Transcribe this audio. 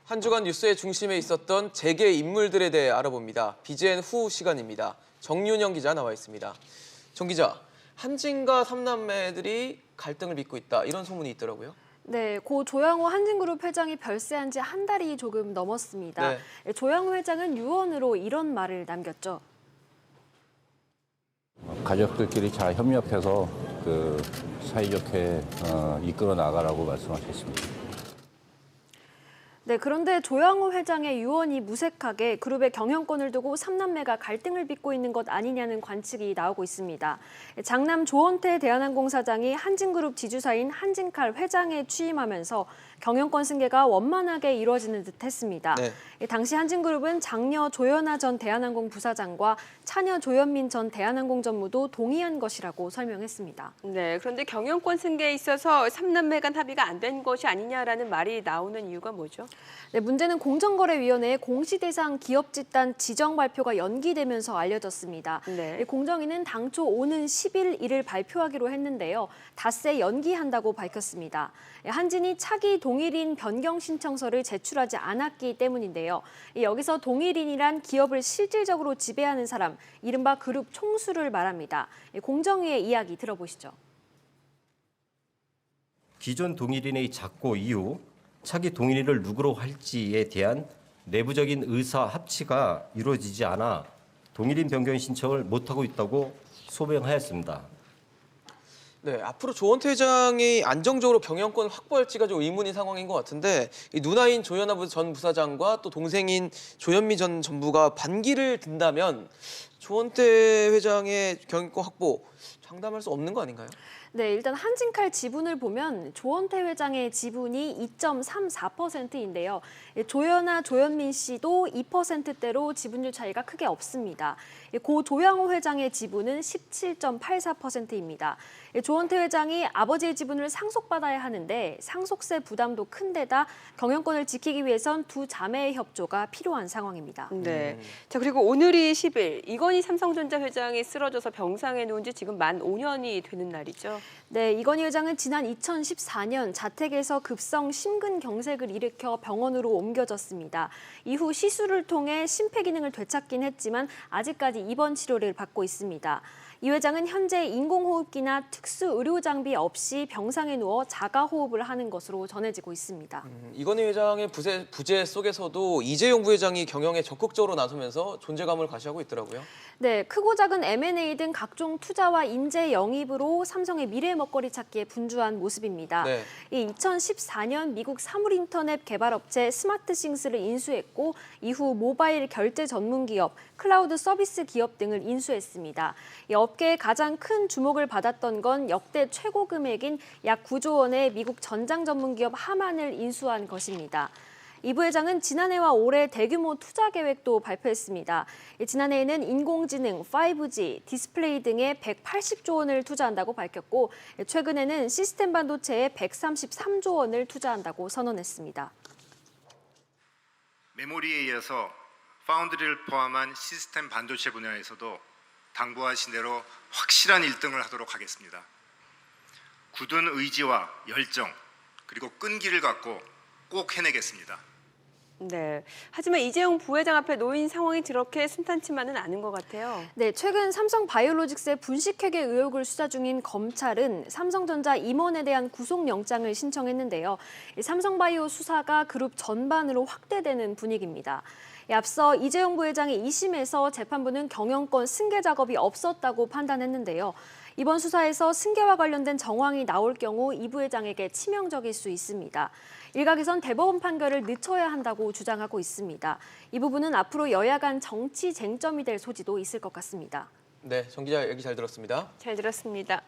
한 주간 뉴스의 중심에 있었던 재계 인물들에 대해 알아봅니다. BGN 후 시간입니다. 정윤영 기자 나와 있습니다. 정 기자, 한진과 삼남매들이 갈등을 빚고 있다, 이런 소문이 있더라고요. 네, 고 조양호 한진그룹 회장이 별세한 지 한 달이 조금 넘었습니다. 네. 조양호 회장은 유언으로 이런 말을 남겼죠. 가족들끼리 잘 협력해서 사이좋게 이끌어 나가라고 말씀하셨습니다. 네, 그런데 조양호 회장의 유언이 무색하게 그룹의 경영권을 두고 삼남매가 갈등을 빚고 있는 것 아니냐는 관측이 나오고 있습니다. 장남 조원태 대한항공 사장이 한진그룹 지주사인 한진칼 회장에 취임하면서 경영권 승계가 원만하게 이루어지는 듯 했습니다. 네. 당시 한진그룹은 장녀 조연아 전 대한항공 부사장과 차녀 조현민 전 대한항공 전무도 동의한 것이라고 설명했습니다. 네, 그런데 경영권 승계에 있어서 삼남매 간 합의가 안 된 것이 아니냐라는 말이 나오는 이유가 뭐죠? 네, 문제는 공정거래위원회의 공시대상 기업 집단 지정 발표가 연기되면서 알려졌습니다. 네. 공정위는 당초 오는 10일 이를 발표하기로 했는데요. 닷새 연기한다고 밝혔습니다. 한진이 차기 동일인 변경 신청서를 제출하지 않았기 때문인데요. 여기서 동일인이란 기업을 실질적으로 지배하는 사람, 이른바 그룹 총수를 말합니다. 공정위의 이야기 들어보시죠. 기존 동일인의 작고 이후 차기 동일인을 누구로 할지에 대한 내부적인 의사 합치가 이루어지지 않아 동일인 변경 신청을 못하고 있다고 소명하였습니다. 네, 앞으로 조원태 회장이 안정적으로 경영권을 확보할지가 좀 의문인 상황인 것 같은데, 이 누나인 조연아 전 부사장과 또 동생인 조현미 전 전무가 반기를 든다면 조원태 회장의 경영권 확보 장담할 수 없는 거 아닌가요? 네, 일단 한진칼 지분을 보면 조원태 회장의 지분이 2.34%인데요. 조연아, 조현민 씨도 2%대로 지분율 차이가 크게 없습니다. 고 조양호 회장의 지분은 17.84%입니다. 조원태 회장이 아버지의 지분을 상속받아야 하는데 상속세 부담도 큰 데다 경영권을 지키기 위해선 두 자매의 협조가 필요한 상황입니다. 네. 자, 그리고 오늘이 10일 이건희 삼성전자 회장이 쓰러져서 병상에 누운 지 지금 만 5년이 되는 날이죠. 네, 이건희 회장은 지난 2014년 자택에서 급성 심근경색을 일으켜 병원으로 옮겨졌습니다. 이후 시술을 통해 심폐기능을 되찾긴 했지만 아직까지 입원 치료를 받고 있습니다. 이 회장은 현재 인공호흡기나 특수 의료 장비 없이 병상에 누워 자가호흡을 하는 것으로 전해지고 있습니다. 이건희 회장의 부재 속에서도 이재용 부회장이 경영에 적극적으로 나서면서 존재감을 과시하고 있더라고요. 네, 크고 작은 M&A 등 각종 투자와 인재 영입으로 삼성의 미래 먹거리 찾기에 분주한 모습입니다. 네. 이 2014년 미국 사물인터넷 개발업체 스마트싱스를 인수했고 이후 모바일 결제 전문 기업, 클라우드 서비스 기업 등을 인수했습니다. 이 업계의 가장 큰 주목을 받았던 건 역대 최고 금액인 약 9조 원의 미국 전장 전문 기업 하만을 인수한 것입니다. 이 부회장은 지난해와 올해 대규모 투자 계획도 발표했습니다. 지난해에는 인공지능, 5G, 디스플레이 등에 180조 원을 투자한다고 밝혔고 최근에는 시스템 반도체에 133조 원을 투자한다고 선언했습니다. 메모리에 이어서 파운드리를 포함한 시스템 반도체 분야에서도 당부하신 대로 확실한 1등을 하도록 하겠습니다. 굳은 의지와 열정 그리고 끈기를 갖고 꼭 해내겠습니다. 네. 하지만 이재용 부회장 앞에 놓인 상황이 그렇게 순탄치만은 않은 것 같아요. 네, 최근 삼성바이오로직스의 분식회계 의혹을 수사 중인 검찰은 삼성전자 임원에 대한 구속영장을 신청했는데요. 삼성바이오 수사가 그룹 전반으로 확대되는 분위기입니다. 앞서 이재용 부회장이 2심에서 재판부는 경영권 승계 작업이 없었다고 판단했는데요. 이번 수사에서 승계와 관련된 정황이 나올 경우 이 부회장에게 치명적일 수 있습니다. 일각에선 대법원 판결을 늦춰야 한다고 주장하고 있습니다. 이 부분은 앞으로 여야 간 정치 쟁점이 될 소지도 있을 것 같습니다. 네, 정 기자 얘기 잘 들었습니다. 잘 들었습니다.